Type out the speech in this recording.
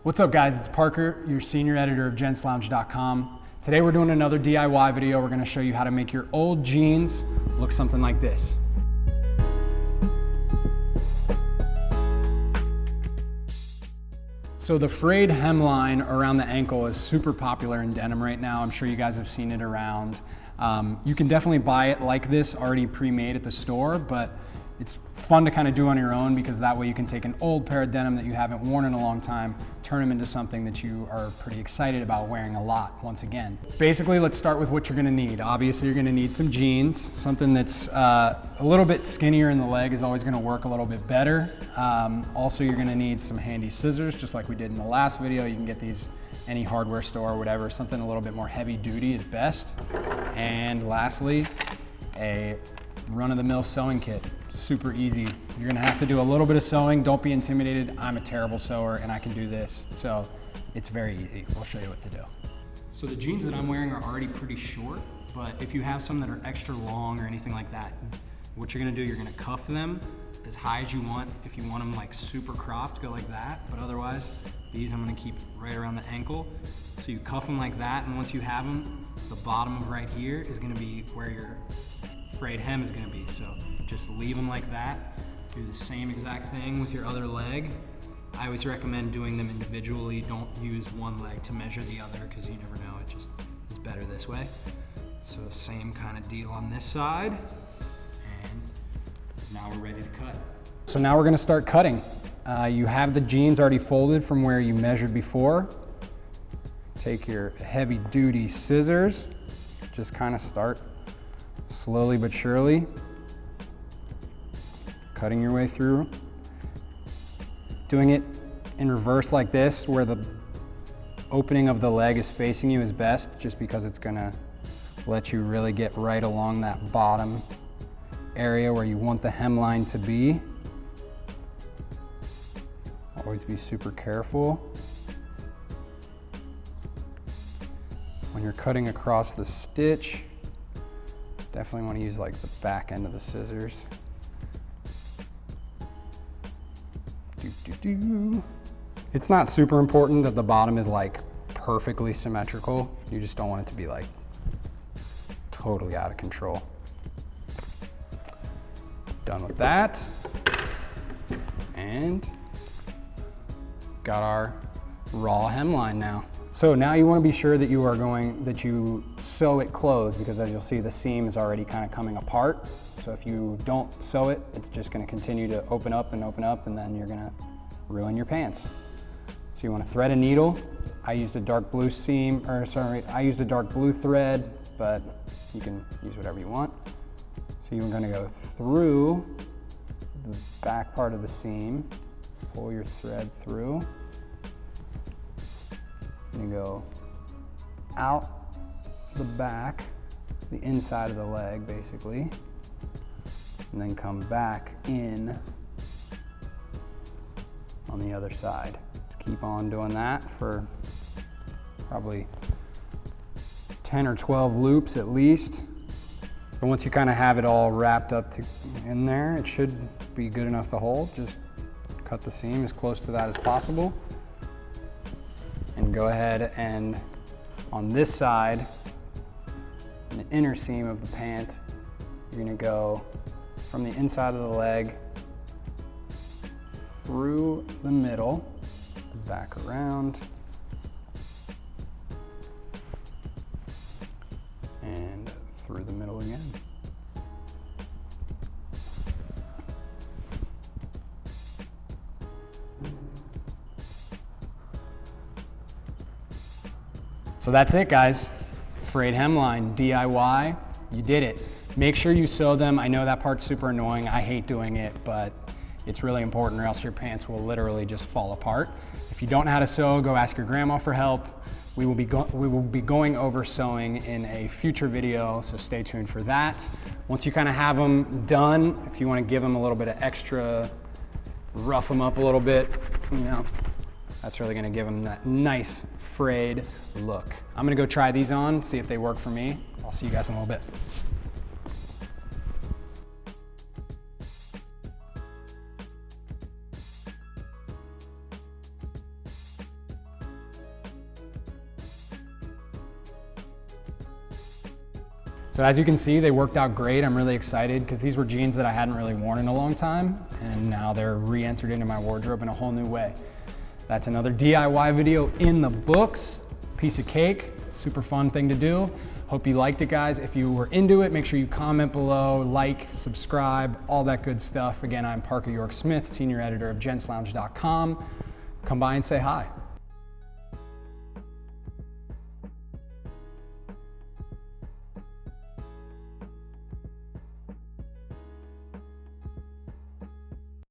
What's up guys, it's Parker, your senior editor of gentslounge.com. Today we're doing another DIY video. We're gonna show you how to make your old jeans look something like this. So the frayed hemline around the ankle is super popular in denim right now. I'm sure you guys have seen it around. You can definitely buy it like this, already pre-made at the store, but it's fun to kind of do on your own because that way you can take an old pair of denim that you haven't worn in a long time, turn them into something that you are pretty excited about wearing a lot once again. Basically, let's start with what you're gonna need. Obviously, you're gonna need some jeans. Something that's a little bit skinnier in the leg is always gonna work a little bit better. Also, you're gonna need some handy scissors, just like we did in the last video. You can get these any hardware store or whatever. Something a little bit more heavy duty is best. And lastly, a run-of-the-mill sewing kit. Super easy. You're gonna have to do a little bit of sewing. Don't be intimidated. I'm a terrible sewer and I can do this. So it's very easy. We'll show you what to do. So the jeans that I'm wearing are already pretty short, but if you have some that are extra long or anything like that, what you're gonna do, you're gonna cuff them as high as you want. If you want them like super cropped, go like that. But otherwise, these I'm gonna keep right around the ankle. So you cuff them like that, and once you have them, the bottom of right here is gonna be where your frayed hem is gonna be. So just leave them like that. Do the same exact thing with your other leg. I always recommend doing them individually. Don't use one leg to measure the other because you never know, it just is better this way. So same kind of deal on this side. And now we're ready to cut. So now we're gonna start cutting. You have the jeans already folded from where you measured before. Take your heavy duty scissors, just kind of start slowly but surely, cutting your way through. Doing it in reverse like this, where the opening of the leg is facing you is best, just because it's gonna let you really get right along that bottom area where you want the hemline to be. Always be super careful. When you're cutting across the stitch, definitely want to use like the back end of the scissors. It's not super important that the bottom is like perfectly symmetrical. You just don't want it to be like totally out of control. Done with that. And got our raw hemline now. So now you want to be sure that you sew it closed, because as you'll see, the seam is already kind of coming apart. So if you don't sew it, it's just going to continue to open up, and then you're going to ruin your pants. So you want to thread a needle. I used a dark blue thread, but you can use whatever you want. So you're going to go through the back part of the seam, pull your thread through. You go out the back, the inside of the leg basically, and then come back in on the other side. Just keep on doing that for probably 10 or 12 loops at least. And once you kind of have it all wrapped up in there, it should be good enough to hold. Just cut the seam as close to that as possible. And go ahead and on this side, in the inner seam of the pant, you're gonna go from the inside of the leg through the middle, back around, and through the middle again. So that's it, guys. Frayed hemline, DIY, you did it. Make sure you sew them. I know that part's super annoying. I hate doing it, but it's really important or else your pants will literally just fall apart. If you don't know how to sew, go ask your grandma for help. We will be going over sewing in a future video, so stay tuned for that. Once you kind of have them done, if you want to give them a little bit of extra, rough them up a little bit, you know, that's really gonna give them that nice frayed look. I'm gonna go try these on, see if they work for me. I'll see you guys in a little bit. So as you can see, they worked out great. I'm really excited because these were jeans that I hadn't really worn in a long time, and now they're re-entered into my wardrobe in a whole new way. That's another DIY video in the books. Piece of cake, super fun thing to do. Hope you liked it, guys. If you were into it, make sure you comment below, like, subscribe, all that good stuff. Again, I'm Parker York Smith, senior editor of gentslounge.com. Come by and say hi.